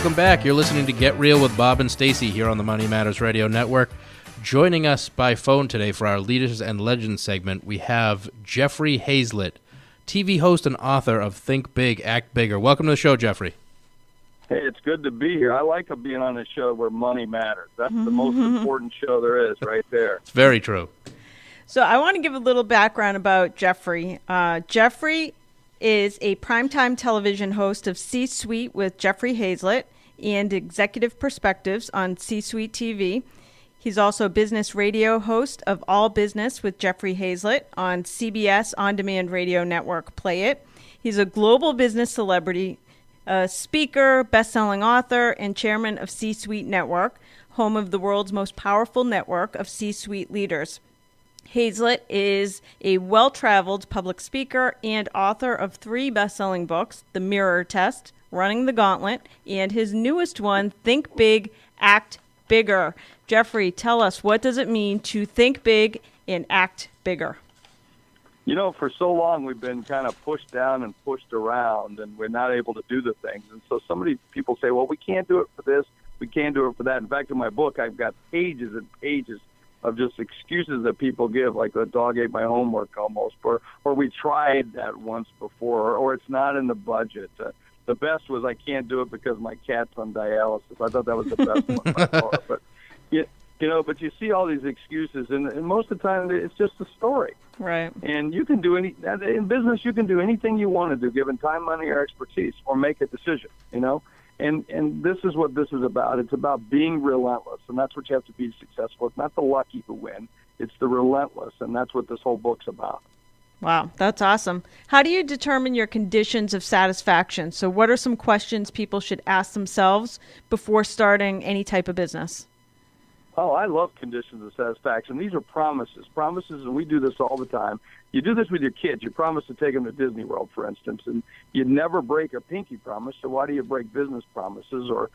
Welcome back. You're listening to Get Real with Bob and Stacy here on the Money Matters Radio Network. Joining us by phone today for our Leaders and Legends segment, we have Jeffrey Hayzlett, TV host and author of Think Big, Act Bigger. Welcome to the show, Jeffrey. Hey, it's good to be here. I like being on a show where money matters. That's the most important show there is right there. It's very true. So I want to give a little background about Jeffrey. Jeffrey is a primetime television host of C-Suite with Jeffrey Hayzlett and Executive Perspectives on C-Suite TV. He's also a business radio host of All Business with Jeffrey Hayzlett on CBS on-demand radio network Play It. He's a global business celebrity, a speaker, best-selling author, and chairman of C-Suite Network, home of the world's most powerful network of C-Suite leaders. Hayzlett is a well-traveled public speaker and author of 3 best-selling books, The Mirror Test, Running the Gauntlet, and his newest one, Think Big, Act Bigger. Jeffrey, tell us, what does it mean to think big and act bigger? You know, for so long we've been kind of pushed down and pushed around, and we're not able to do the things. And so people say, well, we can't do it for this, we can't do it for that. In fact, in my book, I've got pages and pages of just excuses that people give, like the dog ate my homework almost, or we tried that once before, or it's not in the budget. The best was I can't do it because my cat's on dialysis. I thought that was the best one by far. But but you see all these excuses, and most of the time it's just a story. Right. And you can do in business, you can do anything you want to do, given time, money, or expertise, or make a decision. And this is what this is about. It's about being relentless, and that's what you have to be successful. It's not the lucky who win. It's the relentless, and that's what this whole book's about. Wow, that's awesome. How do you determine your conditions of satisfaction? So what are some questions people should ask themselves before starting any type of business? Oh, I love conditions of satisfaction. These are promises. Promises, and we do this all the time. You do this with your kids. You promise to take them to Disney World, for instance, and you never break a pinky promise, so why do you break business promises or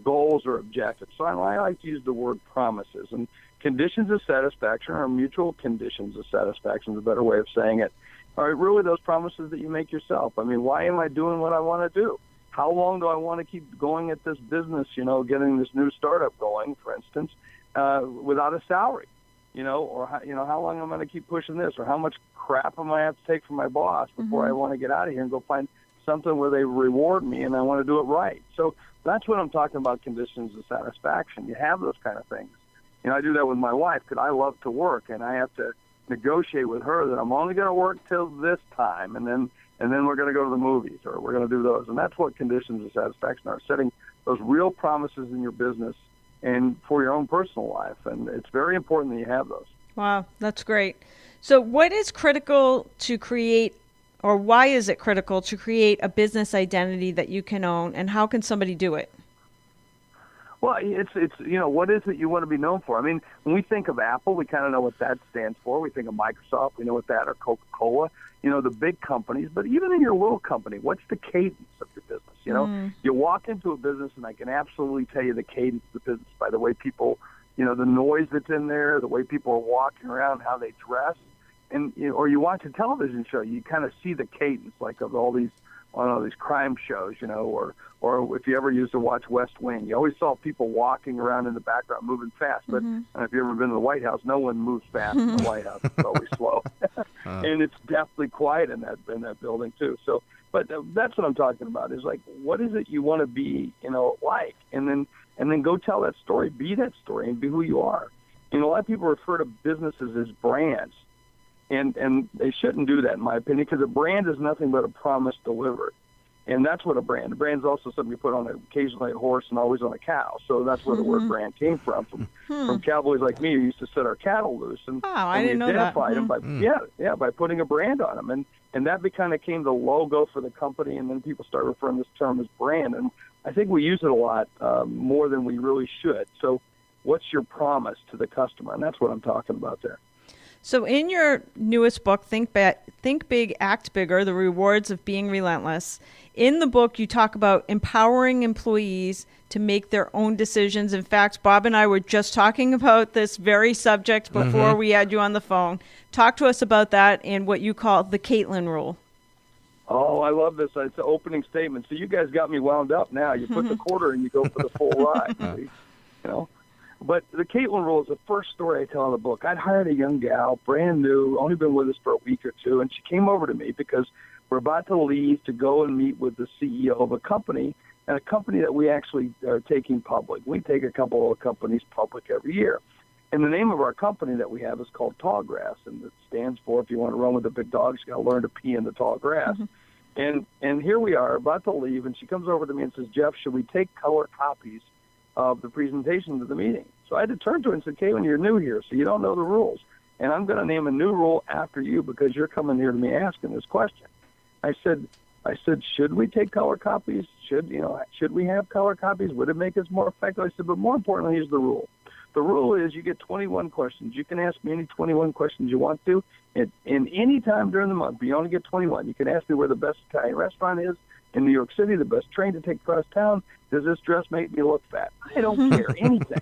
goals or objectives? So I like to use the word promises. And conditions of satisfaction are mutual conditions of satisfaction, is a better way of saying it, are really those promises that you make yourself. I mean, why am I doing what I want to do? How long do I want to keep going at this business, getting this new startup going, for instance, without a salary? Or how long am I going to keep pushing this, or how much crap am I have to take from my boss before I want to get out of here and go find something where they reward me and I want to do it right. So that's what I'm talking about, conditions of satisfaction. You have those kind of things. I do that with my wife because I love to work, and I have to negotiate with her that I'm only going to work till this time, and then we're going to go to the movies, or we're going to do those. And that's what conditions of satisfaction are, setting those real promises in your business and for your own personal life. And it's very important that you have those. Wow, that's great. So what is critical to create, or why is it critical to create a business identity that you can own, and how can somebody do it? Well, it's what is it you want to be known for? I mean, when we think of Apple, we kind of know what that stands for. We think of Microsoft, we know what that, or Coca-Cola, the big companies. But even in your little company, what's the cadence of your business? You walk into a business, and I can absolutely tell you the cadence of the business by the way people, the noise that's in there, the way people are walking around, how they dress. And or you watch a television show, you kind of see the cadence, like of all these crime shows, or if you ever used to watch West Wing, you always saw people walking around in the background moving fast. But if you've ever been to the White House, no one moves fast in the White House. It's always slow. And it's definitely quiet in that building too. So, but that's what I'm talking about, is like, what is it you want to be, like? And then go tell that story, be that story, and be who you are. A lot of people refer to businesses as brands. And they shouldn't do that, in my opinion, because a brand is nothing but a promise delivered. And that's what a brand. A brand is also something you put on occasionally a horse and always on a cow. So that's where the word brand came from cowboys like me who used to set our cattle loose. And I didn't know that. Identified them by putting a brand on them. And that kind of became the logo for the company, and then people start referring to this term as brand. And I think we use it a lot more than we really should. So what's your promise to the customer? And that's what I'm talking about there. So in your newest book, Think Big, Act Bigger, The Rewards of Being Relentless, in the book you talk about empowering employees to make their own decisions. In fact, Bob and I were just talking about this very subject before we had you on the phone. Talk to us about that and what you call the Caitlin rule. Oh, I love this. It's an opening statement. So you guys got me wound up now. You put the quarter and you go for the full ride. You know? But the Caitlin rule is the first story I tell in the book. I'd hired a young gal, brand new, only been with us for a week or two, and she came over to me because we're about to leave to go and meet with the CEO of a company, and a company that we actually are taking public. We take a couple of companies public every year. And the name of our company that we have is called Tallgrass, and it stands for, if you want to run with the big dogs, you got to learn to pee in the tall grass. And here we are about to leave, and she comes over to me and says, Jeff, should we take color copies of the presentation to the meeting? So I had to turn to her and said, Caitlin, you're new here, so you don't know the rules. And I'm going to name a new rule after you because you're coming here to me asking this question. I said, should we take color copies? Should we have color copies? Would it make us more effective? I said, but more importantly, here's the rule. The rule is you get 21 questions. You can ask me any 21 questions you want to in any time during the month, but you only get 21. You can ask me where the best Italian restaurant is in New York City, the best train to take across town. Does this dress make me look fat? I don't care, anything.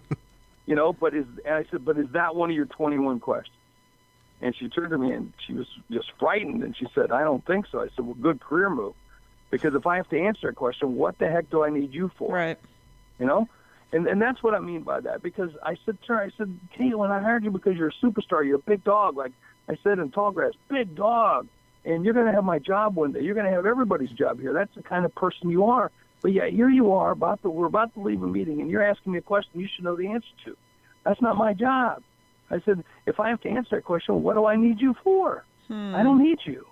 But I said, but is that one of your 21 questions? And she turned to me and she was just frightened, and she said, I don't think so. I said, well, good career move. Because if I have to answer a question, what the heck do I need you for? Right. And that's what I mean by that, because I said to her, Caitlin, I hired you because you're a superstar. You're a big dog, like I said in Tallgrass, big dog. And you're going to have my job one day. You're going to have everybody's job here. That's the kind of person you are. But yeah, here you are, we're about to leave a meeting, and you're asking me a question you should know the answer to. That's not my job. I said, if I have to answer that question, what do I need you for? I don't need you.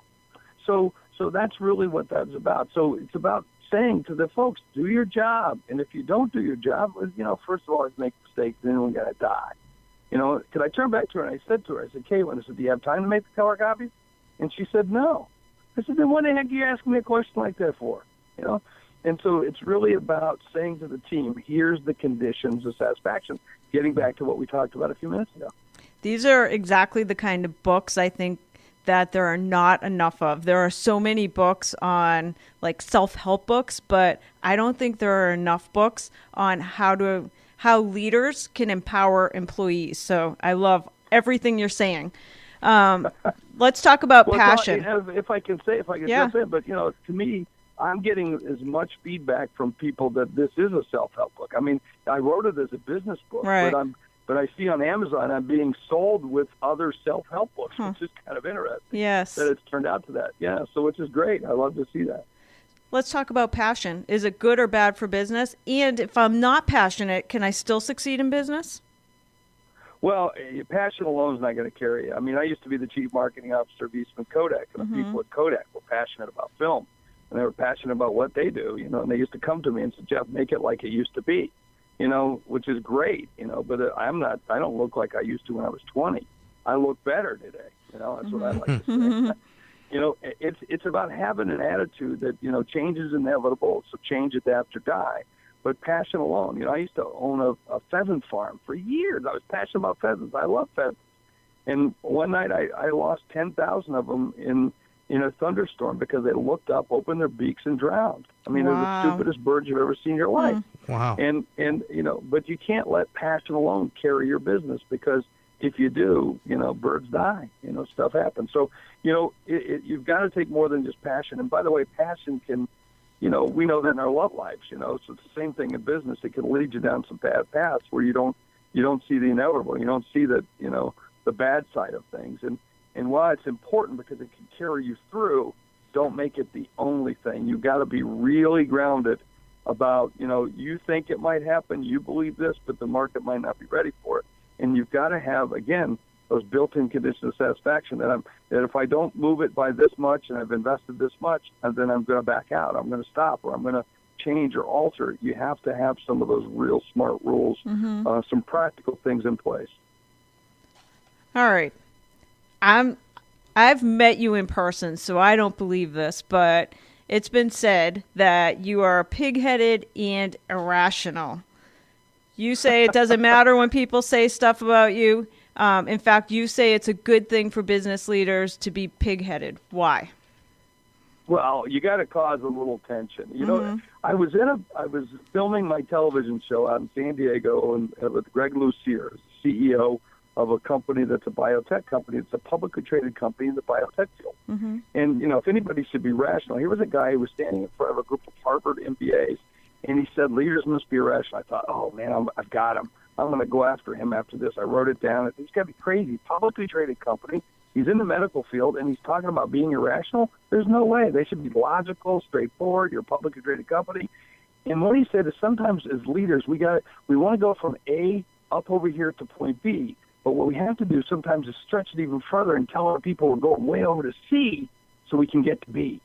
So that's really what that's about. So it's about saying to the folks, do your job. And if you don't do your job, first of all, it's make mistakes, then we're going to die. Could I turn back to her and I said to her, Caitlin, do you have time to make the color copies? And she said, no. I said, then what the heck are you asking me a question like that for? And so it's really about saying to the team, here's the conditions of satisfaction, getting back to what we talked about a few minutes ago. These are exactly the kind of books I think that there are not enough of. There are so many books on like self-help books, but I don't think there are enough books on how leaders can empower employees. So I love everything you're saying. Let's talk about passion. If I can jump in, but to me, I'm getting as much feedback from people that this is a self-help book. I mean, I wrote it as a business book, right. But I see on Amazon I'm being sold with other self-help books, which is kind of interesting. Yes. That it's turned out to that. Yeah, so which is great. I love to see that. Let's talk about passion. Is it good or bad for business? And if I'm not passionate, can I still succeed in business? Well, passion alone is not going to carry you. I mean, I used to be the chief marketing officer of Eastman Kodak, and the people at Kodak were passionate about film, and they were passionate about what they do, and they used to come to me and say, Jeff, make it like it used to be. Which is great, but I don't look like I used to when I was 20. I look better today. That's what I like to say. It's about having an attitude that, change is inevitable, so change, adapt, or die. But passion alone, I used to own a pheasant farm for years. I was passionate about pheasants. I love pheasants. And one night I lost 10,000 of them in a thunderstorm because they looked up, opened their beaks, and drowned. I mean, They're the stupidest birds you've ever seen in your life. Wow. And but you can't let passion alone carry your business, because if you do, birds die. Stuff happens. So, you've got to take more than just passion. And by the way, passion can, we know that in our love lives, so it's the same thing in business. It can lead you down some bad paths where you don't see the inevitable. You don't see the bad side of things. And while it's important because it can carry you through, don't make it the only thing. You've got to be really grounded about, you think it might happen, you believe this, but the market might not be ready for it. And you've got to have, again, those built-in conditions of satisfaction that if I don't move it by this much and I've invested this much, and then I'm going to back out, I'm going to stop, or I'm going to change or alter. You have to have some of those real smart rules, some practical things in place. All right. I've met you in person, so I don't believe this, but it's been said that you are pig-headed and irrational. You say it doesn't matter when people say stuff about you. In fact, you say it's a good thing for business leaders to be pig-headed. Why? Well, you got to cause a little tension. I was filming my television show out in San Diego with Greg Lucier, CEO of a company that's a biotech company. It's a publicly traded company in the biotech field. Mm-hmm. And, if anybody should be rational, here was a guy who was standing in front of a group of Harvard MBAs, and he said, leaders must be irrational. I thought, oh, man, I've got him. I'm going to go after him after this. I wrote it down. He's got to be crazy. Publicly traded company. He's in the medical field, and he's talking about being irrational. There's no way. They should be logical, straightforward. You're a publicly traded company. And what he said is sometimes as leaders, we want to go from A up over here to point B. But what we have to do sometimes is stretch it even further and tell our people we're going way over to C so we can get to B.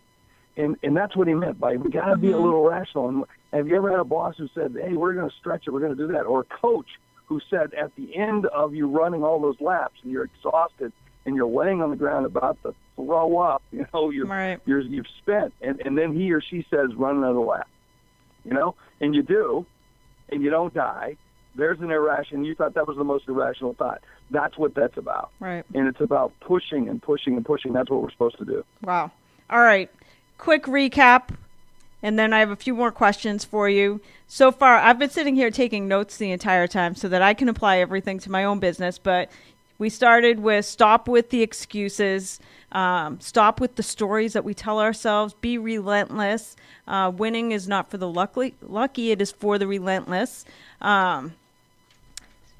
And that's what he meant by we got to be a little rational. And have you ever had a boss who said, hey, we're going to stretch it, we're going to do that? Or a coach who said at the end of you running all those laps and you're exhausted and you're laying on the ground about to throw up, you've spent. And then he or she says, run another lap, and you do, and you don't die. There's an irrational. You thought that was the most irrational thought. That's what that's about. Right. And it's about pushing and pushing and pushing. That's what we're supposed to do. Wow. All right. Quick recap, and then I have a few more questions for you. So far, I've been sitting here taking notes the entire time so that I can apply everything to my own business. But we started with stop with the excuses, stop with the stories that we tell ourselves, be relentless. Winning is not for the lucky, it is for the relentless.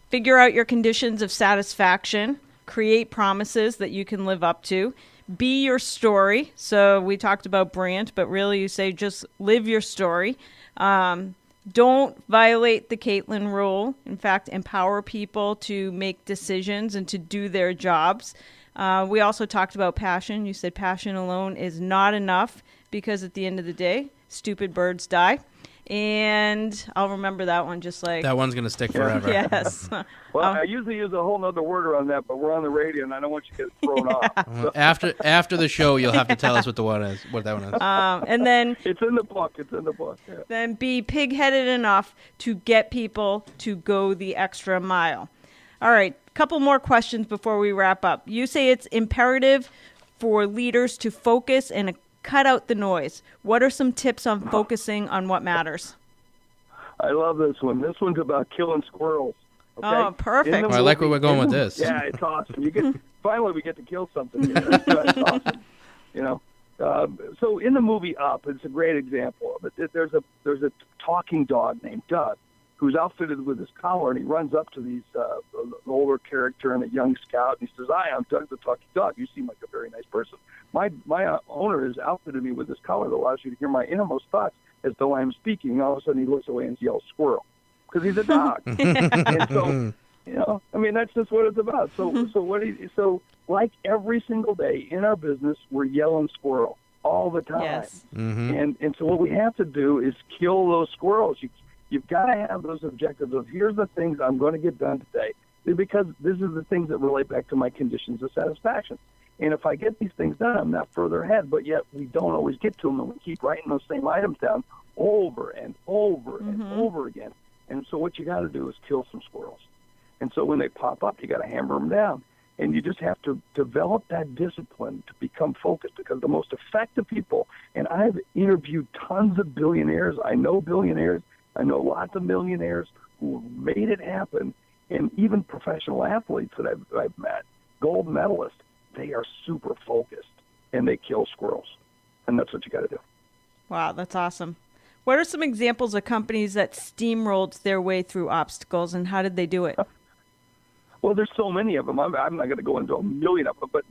Figure out your conditions of satisfaction. Create promises that you can live up to. Be your story. So we talked about brand, but really you say just live your story. Don't violate the Caitlin rule. In fact, empower people to make decisions and to do their jobs. We also talked about passion. You said passion alone is not enough because at the end of the day, stupid birds die. And I'll remember that one just like... That one's going to stick forever. Yes. Well, I usually use a whole other word around that, but we're on the radio, and I don't want you to get thrown off. So. After the show, you'll have to tell us what that one is. And then... It's in the book. Yeah. Then be pig-headed enough to get people to go the extra mile. All right, couple more questions before we wrap up. You say it's imperative for leaders to focus and cut out the noise. What are some tips on focusing on what matters? I love this one. This one's about killing squirrels. Okay? Oh, perfect. I like where we're going with this. Yeah, it's awesome. Finally, we get to kill something. That's awesome. So in the movie Up, it's a great example of it. There's a talking dog named Doug who's outfitted with his collar, and he runs up to these older character and a young scout, and he says, "Hi, I'm Doug the talking dog. You seem like a very nice person. My owner has outfitted me with this collar that allows you to hear my innermost thoughts as though I'm speaking." And all of a sudden, he looks away and yells, "Squirrel," because he's a dog. And so, that's just what it's about. So like every single day in our business, we're yelling squirrel all the time. Yes. Mm-hmm. And so what we have to do is kill those squirrels. You've got to have those objectives of here's the things I'm going to get done today, because this is the things that relate back to my conditions of satisfaction. And if I get these things done, I'm not further ahead, but yet we don't always get to them, and we keep writing those same items down over and over and over again. And so what you got to do is kill some squirrels. And so when they pop up, you got to hammer them down. And you just have to develop that discipline to become focused, because the most effective people, and I've interviewed tons of billionaires. I know billionaires. I know lots of millionaires who made it happen, and even professional athletes that I've met, gold medalists, they are super focused, and they kill squirrels. And that's what you got to do. Wow, that's awesome. What are some examples of companies that steamrolled their way through obstacles, and how did they do it? Well, there's so many of them. I'm not going to go into a million of them, but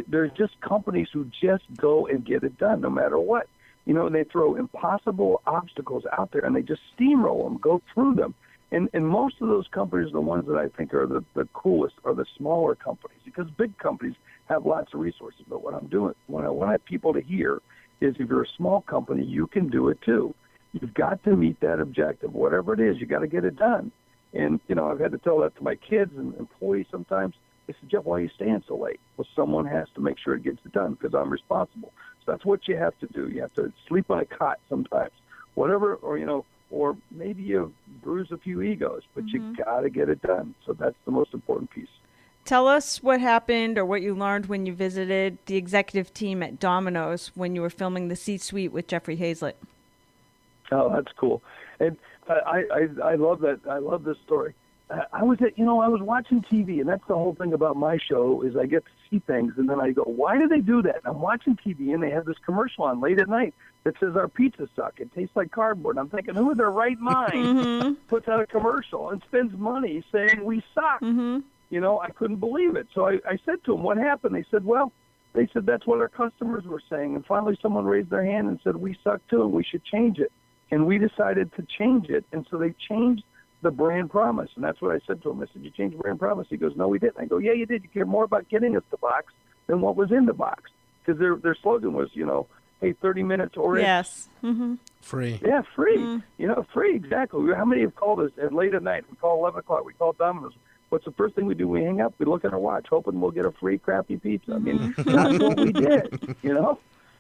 there's just companies who just go and get it done no matter what. They throw impossible obstacles out there, and they just steamroll them, go through them. And most of those companies, the ones that I think are the coolest, are the smaller companies, because big companies have lots of resources. But what I'm doing, what I want people to hear is if you're a small company, you can do it too. You've got to meet that objective. Whatever it is, you got to get it done. And, I've had to tell that to my kids and employees sometimes. They say, "Jeff, why are you staying so late?" Well, someone has to make sure it gets done because I'm responsible. So that's what you have to do. You have to sleep on a cot sometimes, whatever, or maybe you bruise a few egos, but you got to get it done. So that's the most important piece. Tell us what happened or what you learned when you visited the executive team at Domino's when you were filming the C-Suite with Jeffrey Hayzlett. Oh, that's cool. And I love that. I love this story. I was watching TV, and that's the whole thing about my show is I get to see things, and then I go, why do they do that? And I'm watching TV, and they have this commercial on late at night that says our pizzas suck. It tastes like cardboard. I'm thinking, who in their right mind puts out a commercial and spends money saying we suck? I couldn't believe it. So I said to them, what happened? They said, that's what our customers were saying. And finally someone raised their hand and said, we suck too, and we should change it. And we decided to change it. And so they changed the brand promise. And that's what I said to him. I said, you changed the brand promise? He goes, no, we didn't. I go, yeah, you did. You cared more about getting us the box than what was in the box. Because their slogan was, hey, 30 minutes or yes. Free. Yeah, free. Free, exactly. How many have called us at late at night? We call 11 o'clock. We call Domino's. What's the first thing we do? We hang up. We look at our watch, hoping we'll get a free crappy pizza. I mean, that's what we did,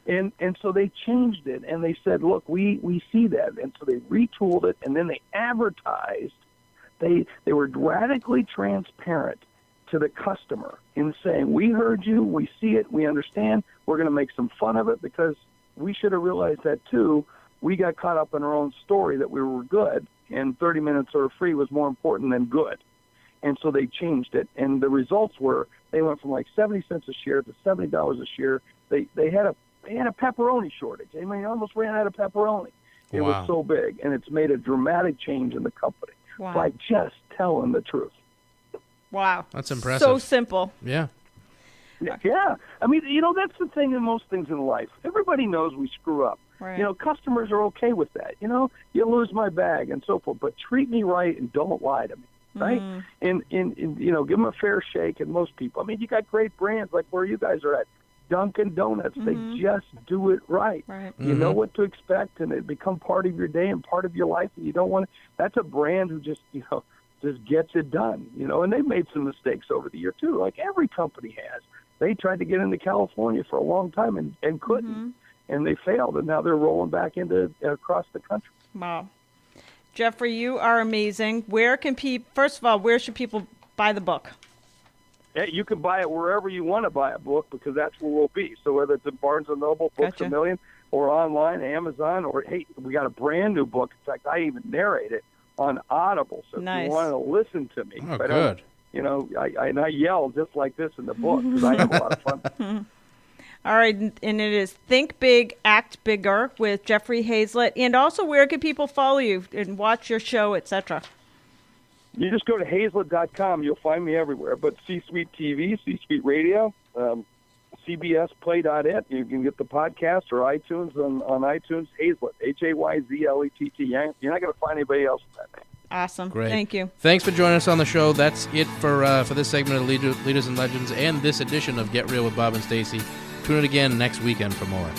And so they changed it, and they said, look, we see that. And so they retooled it, and then they advertised. They were radically transparent to the customer in saying, we heard you, we see it, we understand, we're going to make some fun of it because we should have realized that too. We got caught up in our own story that we were good, and 30 minutes or free was more important than good. And so they changed it, and the results were they went from like 70 cents a share to $70 a share. They had a pepperoni shortage. I mean, almost ran out of pepperoni. It was so big, and it's made a dramatic change in the company by just telling the truth. Wow, that's impressive. So simple. Yeah. Yeah. I mean, that's the thing in most things in life. Everybody knows we screw up. Right. Customers are okay with that. You lose my bag and so forth, but treat me right and don't lie to me. Right? And give them a fair shake. And most people, I mean, you got great brands like where you guys are at, Dunkin' Donuts. They just do it right. You know what to expect, and it become part of your day and part of your life. And you don't want to. That's a brand who just gets it done. And they've made some mistakes over the year too, like every company has. They tried to get into California for a long time and couldn't, and they failed, and now they're rolling back into across the country. Wow. Jeffrey, you are amazing. First of all, where should people buy the book? Yeah, you can buy it wherever you want to buy a book because that's where we'll be. So whether it's at Barnes & Noble, Books A Million, or online, Amazon, or, hey, we got a brand new book. In fact, I even narrate it on Audible. So if you want to listen to me. Oh, good. I yell just like this in the book because I have a lot of fun. All right, and it is Think Big, Act Bigger with Jeffrey Hayzlett. And also, where can people follow you and watch your show, etc.? You just go to Hayzlett.com. You'll find me everywhere. But C-Suite TV, C-Suite Radio, CBSPlay.it. You can get the podcast or iTunes on iTunes. Hayzlett, Hayzlett. You're not going to find anybody else with that name. Awesome. Great. Thank you. Thanks for joining us on the show. That's it for this segment of Leaders and Legends and this edition of Get Real with Bob and Stacy. Tune in again next weekend for more.